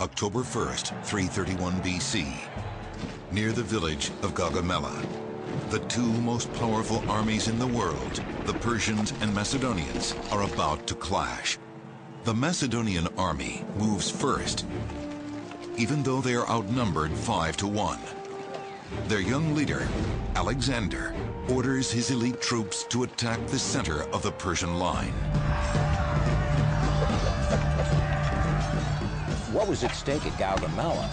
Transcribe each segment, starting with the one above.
October 1st, 331 BC, near the village of Gaugamela. The two most powerful armies in the world, the Persians and Macedonians, are about to clash. The Macedonian army moves first, even though they are outnumbered 5-1. Their young leader, Alexander, orders his elite troops to attack the center of the Persian line. What was at stake at Gaugamela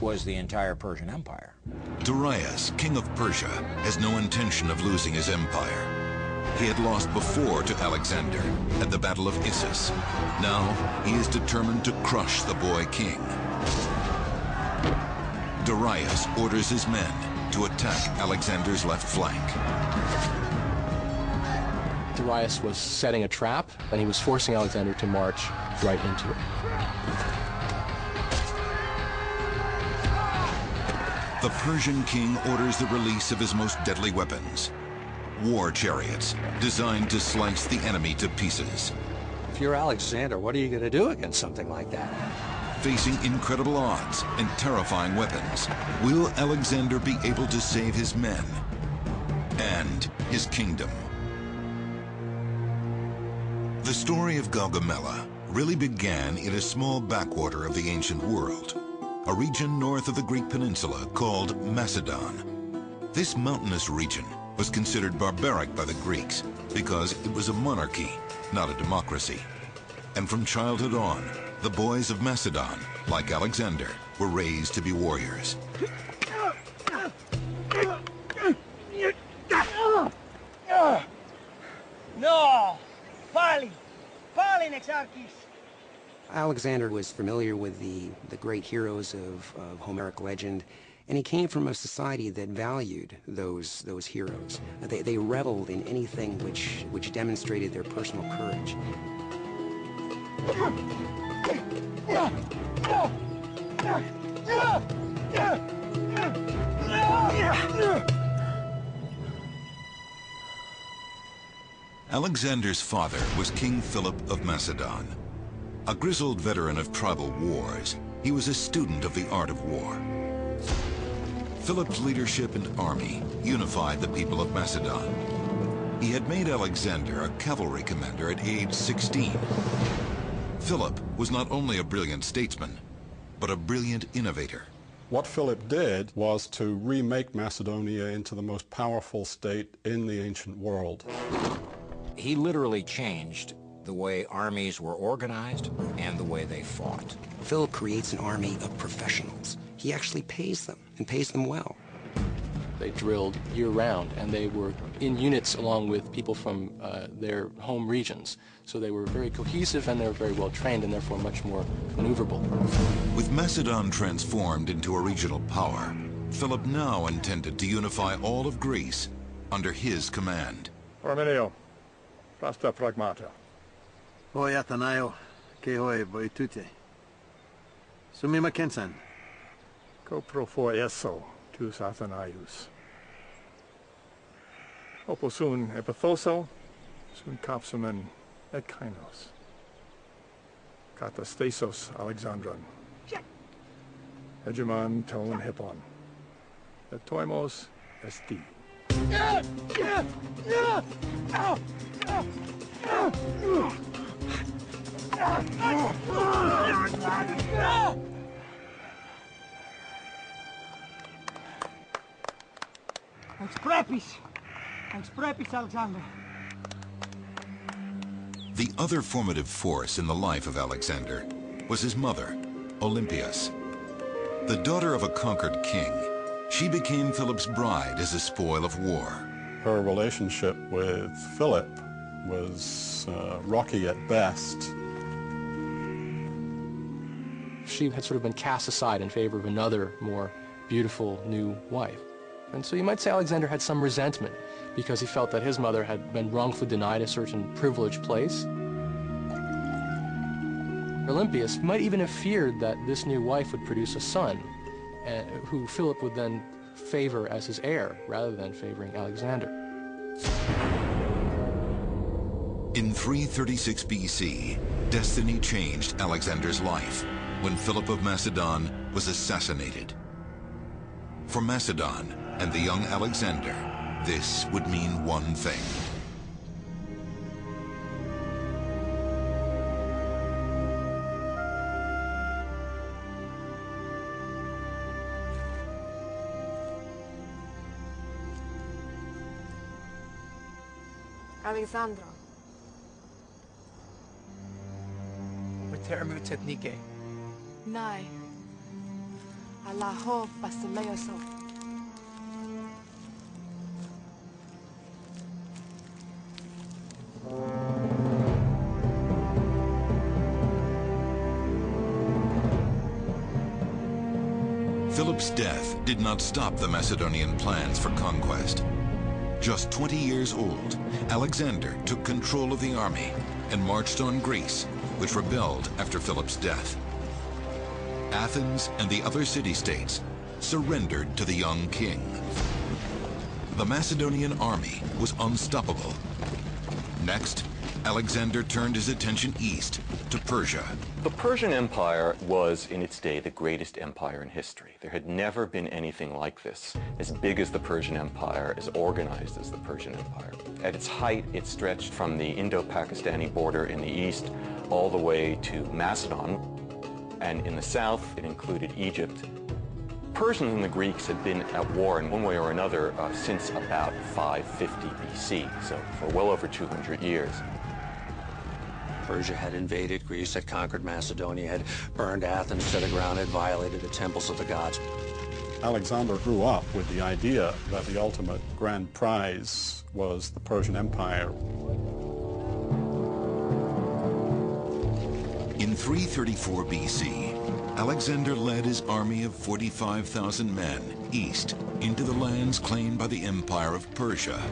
was the entire Persian Empire. Darius, king of Persia, has no intention of losing his empire. He had lost before to Alexander at the Battle of Issus. Now he is determined to crush the boy king. Darius orders his men to attack Alexander's left flank. Darius was setting a trap, and he was forcing Alexander to march right into it. The Persian king orders the release of his most deadly weapons, war chariots designed to slice the enemy to pieces. If you're Alexander, what are you going to do against something like that? Facing incredible odds and terrifying weapons, will Alexander be able to save his men and his kingdom? The story of Gaugamela really began in a small backwater of the ancient world, a region north of the Greek peninsula called Macedon. This mountainous region was considered barbaric by the Greeks because it was a monarchy, not a democracy. And from childhood on, the boys of Macedon, like Alexander, were raised to be warriors. No! Pali! Pali Nexarchis! Alexander was familiar with the great heroes of Homeric legend, and he came from a society that valued those heroes. They reveled in anything which demonstrated their personal courage. Alexander's father was King Philip of Macedon. A grizzled veteran of tribal wars, he was a student of the art of war. Philip's leadership and army unified the people of Macedon. He had made Alexander a cavalry commander at age 16. Philip was not only a brilliant statesman, but a brilliant innovator. What Philip did was to remake Macedonia into the most powerful state in the ancient world. He literally changed the way armies were organized and the way they fought. Philip creates an army of professionals. He actually pays them, and pays them well. They drilled year-round, and they were in units along with people from their home regions. So they were very cohesive, and they were very well trained, and therefore much more maneuverable. With Macedon transformed into a regional power, Philip now intended to unify all of Greece under his command. Parmenio, prasta pragmata. Hoi Athanaio, ke hoi voitute. Sumi Mackensen. Ko profo eso, tus Athanaius. Oposun epithoso, sun capsumen et kainos. Katastasos Alexandron. Hegemon ton hippon. Et toimos esti. Alexander. The other formative force in the life of Alexander was his mother, Olympias. The daughter of a conquered king, she became Philip's bride as a spoil of war. Her relationship with Philip was rocky at best. She had sort of been cast aside in favor of another, more beautiful new wife. And so you might say Alexander had some resentment because he felt that his mother had been wrongfully denied a certain privileged place. Olympias might even have feared that this new wife would produce a son, who Philip would then favor as his heir, rather than favoring Alexander. In 336 BC, destiny changed Alexander's life. when Philip of Macedon was assassinated. For Macedon and the young Alexander, this would mean one thing. Alexandra. Retermu technique. Nai. Allaho basileyoso. Philip's death did not stop the Macedonian plans for conquest. Just 20 years old, Alexander took control of the army and marched on Greece, which rebelled after Philip's death. Athens and the other city-states surrendered to the young king. The Macedonian army was unstoppable. Next, Alexander turned his attention east to Persia. The Persian Empire was, in its day, the greatest empire in history. There had never been anything like this, as big as the Persian Empire, as organized as the Persian Empire. At its height, it stretched from the Indo-Pakistani border in the east all the way to Macedon, and in the south, it included Egypt. Persians and the Greeks had been at war in one way or another since about 550 BC, so for well over 200 years. Persia had invaded Greece, had conquered Macedonia, had burned Athens to the ground, had violated the temples of the gods. Alexander grew up with the idea that the ultimate grand prize was the Persian Empire. In 334 BC, Alexander led his army of 45,000 men east into the lands claimed by the Empire of Persia.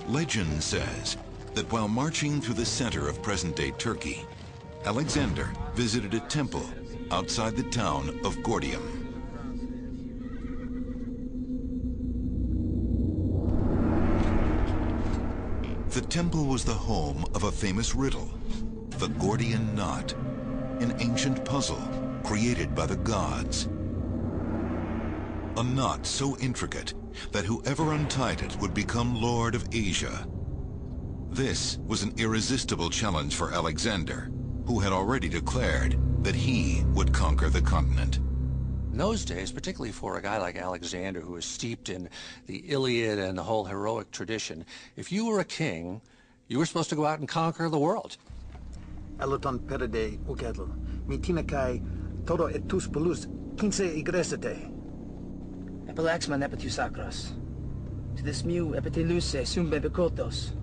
Legend says that while marching through the center of present-day Turkey, Alexander visited a temple outside the town of Gordium. The temple was the home of a famous riddle, the Gordian knot, an ancient puzzle created by the gods. A knot so intricate that whoever untied it would become Lord of Asia. This was an irresistible challenge for Alexander, who had already declared that he would conquer the continent. In those days, particularly for a guy like Alexander, who was steeped in the Iliad and the whole heroic tradition, if you were a king, you were supposed to go out and conquer the world. Eloton perede ukedl, mitina kai todo etus pelus, 15 igresete. Epelaxman epitusacros. To this mu epiteluse sum bebekotos.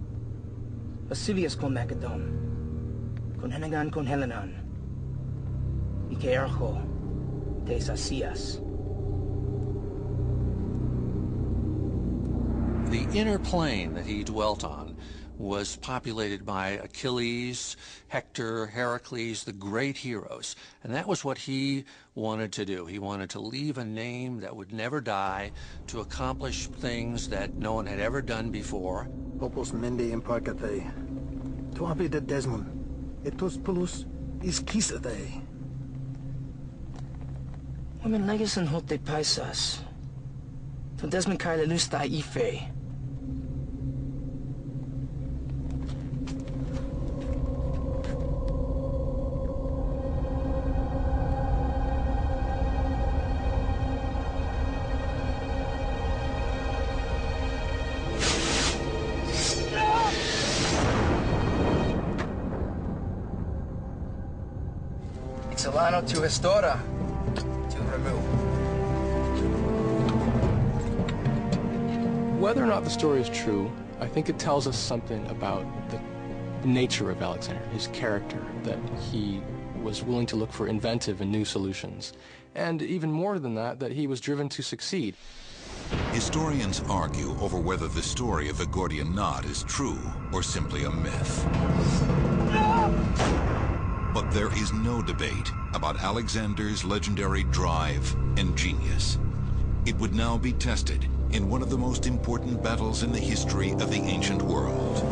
Basilius con Macedon. Con Henegan con Helenan. Ikearcho. Tesasias. The inner plain that he dwelt on was populated by Achilles, Hector, Heracles, the great heroes. And that was what he wanted to do. He wanted to leave a name that would never die, to accomplish things that no one had ever done before. Opus mende imparcate. Tuape de Desmond. Etus pelus is kisate. Women legason hote paisas. To Desmond Kaila Lusta Ife. Solano to Restora. To remove. Whether or not the story is true, I think it tells us something about the nature of Alexander, his character, that he was willing to look for inventive and new solutions. And even more than that, that he was driven to succeed. Historians argue over whether the story of the Gordian knot is true or simply a myth. But there is no debate about Alexander's legendary drive and genius. It would now be tested in one of the most important battles in the history of the ancient world.